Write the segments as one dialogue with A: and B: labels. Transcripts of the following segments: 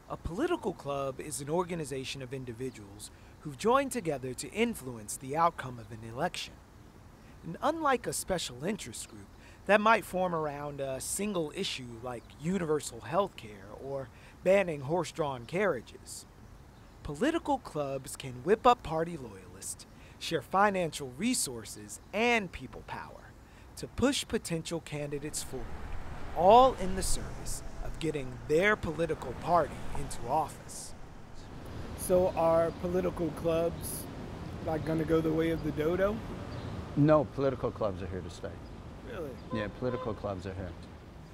A: A political club is an organization of individuals who've joined together to influence the outcome of an election. And unlike a special interest group that might form around a single issue like universal health care or banning horse-drawn carriages, political clubs can whip up party loyalists, share financial resources and people power to push potential candidates forward, all in the service of getting their political party into office.
B: So are political clubs like going to go the way of the dodo?
C: No, political clubs are here to stay.
B: Really?
C: Yeah, political clubs are here.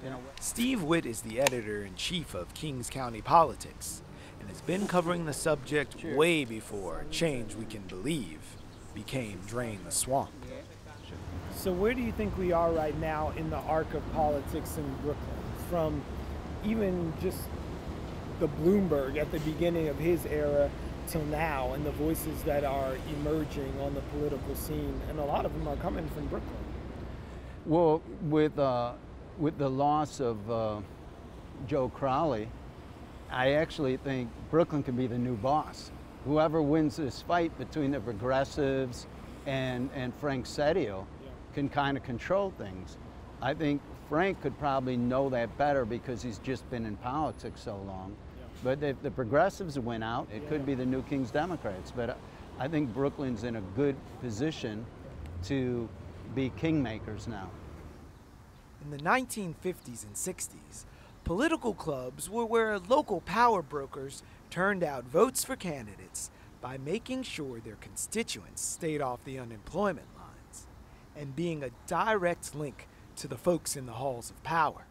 C: You know,
A: Steve Witt is the editor-in-chief of Kings County Politics and has been covering the subject way before Change We Can Believe became Drain the Swamp.
B: So where do you think we are right now in the arc of politics in Brooklyn? From even just the Bloomberg at the beginning of his era till now, and the voices that are emerging on the political scene, and a lot of them are coming from Brooklyn.
C: well, with the loss of Joe Crowley, I actually think Brooklyn can be the new boss. Whoever wins this fight between the progressives and Frank Seddio can kind of control things. I think Frank could probably know that better because he's just been in politics so long. But if the progressives win out, it could be the new King's Democrats. But I think Brooklyn's in a good position to be kingmakers now.
A: In the 1950s and 60s, political clubs were where local power brokers turned out votes for candidates by making sure their constituents stayed off the unemployment lines and being a direct link to the folks in the halls of power.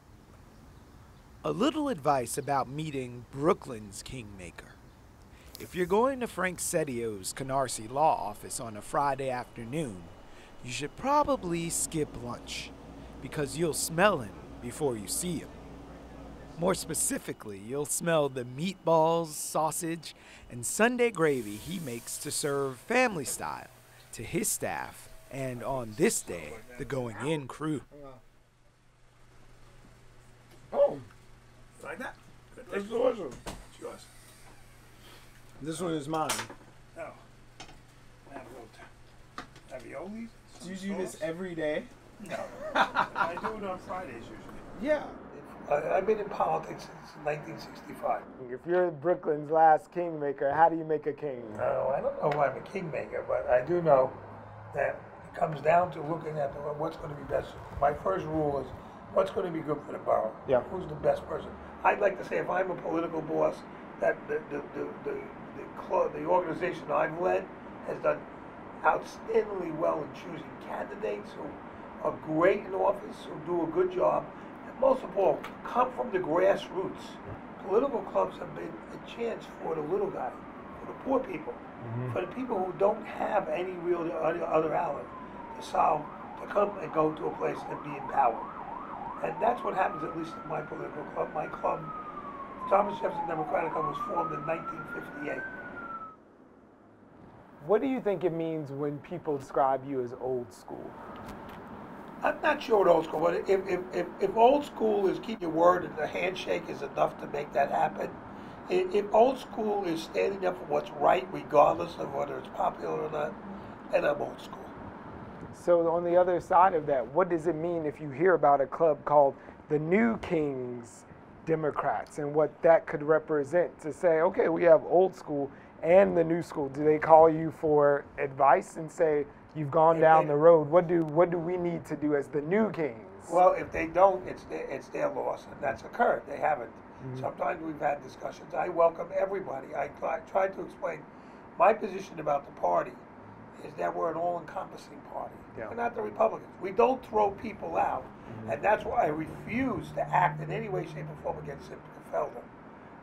A: A little advice about meeting Brooklyn's kingmaker. If you're going to Frank Seddio's Canarsie Law Office on a Friday afternoon, you should probably skip lunch because you'll smell him before you see him. More specifically, you'll smell the meatballs, sausage, and Sunday gravy he makes to serve family style to his staff and, on this day, the going-in crew.
B: Oh,
D: Like that?
B: it's delicious.
D: It's yours.
B: This one is mine.
D: Oh. I have a little raviolis.
B: Do you do this every day?
D: No. I do it on Fridays usually.
B: Yeah.
D: I've been in politics since 1965.
B: If you're Brooklyn's last kingmaker, how do you make a king?
D: No, I don't know if I'm a kingmaker, but I do know that it comes down to looking at what's going to be best. My first rule is what's going to be good for the borough.
B: Yeah.
D: Who's the best person? I'd like to say if I'm a political boss, that the organization I've led has done outstandingly well in choosing candidates who are great in office, who do a good job, and most of all, come from the grassroots. Political clubs have been a chance for the little guy, for the poor people, for the people who don't have any real other outlet to come and go to a place and be empowered. And that's what happens, at least in my political club. My club, Thomas Jefferson Democratic Club, was formed in 1958.
B: What do you think it means when people describe you as old school?
D: I'm not sure what old school, but if old school is keep your word and the handshake is enough to make that happen, if old school is standing up for what's right, regardless of whether it's popular or not, then I'm old school.
B: So on the other side of that, what does it mean if you hear about a club called the New Kings Democrats and what that could represent to say, okay, we have old school and the new school? Do they call you for advice and say, you've gone down the road? What do we need to do as the New Kings?
D: Well, if they don't, it's their loss, and that's occurred. They haven't. Sometimes we've had discussions. I welcome everybody. I try to explain my position about the party is that we're an all-encompassing party.
B: Yeah.
D: We're not the Republicans. We don't throw people out, and that's why I refuse to act in any way, shape, or form against Senator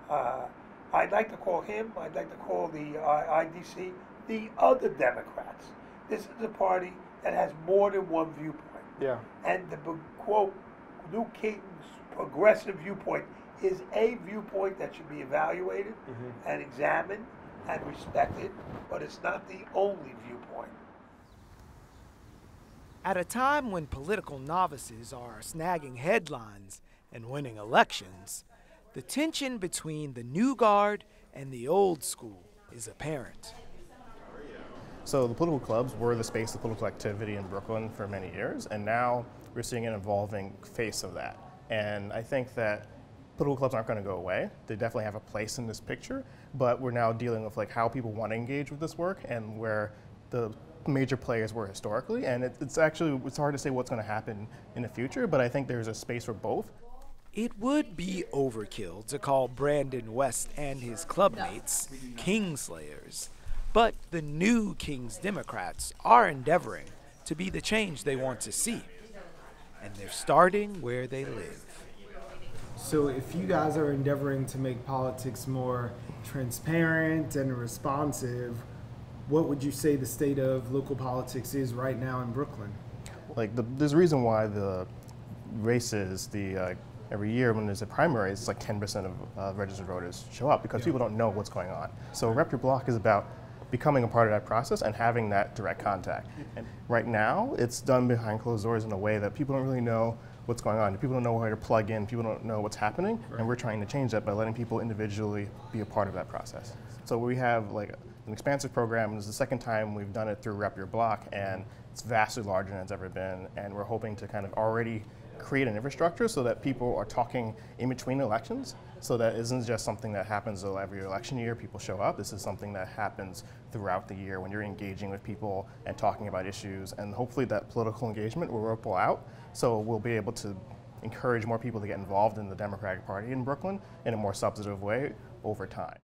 D: Felder. I'd like to call him, I'd like to call the IDC, the other Democrats. This is a party that has more than one viewpoint.
B: Yeah.
D: And the, quote, New King's progressive viewpoint is a viewpoint that should be evaluated and examined and respected, but it's not the only viewpoint.
A: At a time when political novices are snagging headlines and winning elections, the tension between the new guard and the old school is apparent.
E: So the political clubs were the space of political activity in Brooklyn for many years, and now we're seeing an evolving face of that. And I think that political clubs aren't going to go away. They definitely have a place in this picture, but we're now dealing with like how people want to engage with this work and where the major players were historically. And it's hard to say what's going to happen in the future, but I think there's a space for both.
A: It would be overkill to call Brandon West and his clubmates Kingslayers, but the new Kings Democrats are endeavoring to be the change they want to see, and they're starting where they live.
B: So if you guys are endeavoring to make politics more transparent and responsive, what would you say the state of local politics is right now in Brooklyn?
E: Like there's a reason why the races, every year when there's a primary, it's like 10% of registered voters show up because people don't know what's going on. So Rep Your Block is about becoming a part of that process and having that direct contact. And right now, it's done behind closed doors in a way that people don't really know what's going on. People don't know where to plug in, people don't know what's happening, and we're trying to change that by letting people individually be a part of that process. So we have like an expansive program. This is the second time we've done it through Rep Your Block, and it's vastly larger than it's ever been, and we're hoping to kind of already create an infrastructure so that people are talking in between elections, so that isn't just something that happens every election year, people show up. This is something that happens throughout the year when you're engaging with people and talking about issues, and hopefully that political engagement will ripple out, so we'll be able to encourage more people to get involved in the Democratic Party in Brooklyn in a more substantive way over time.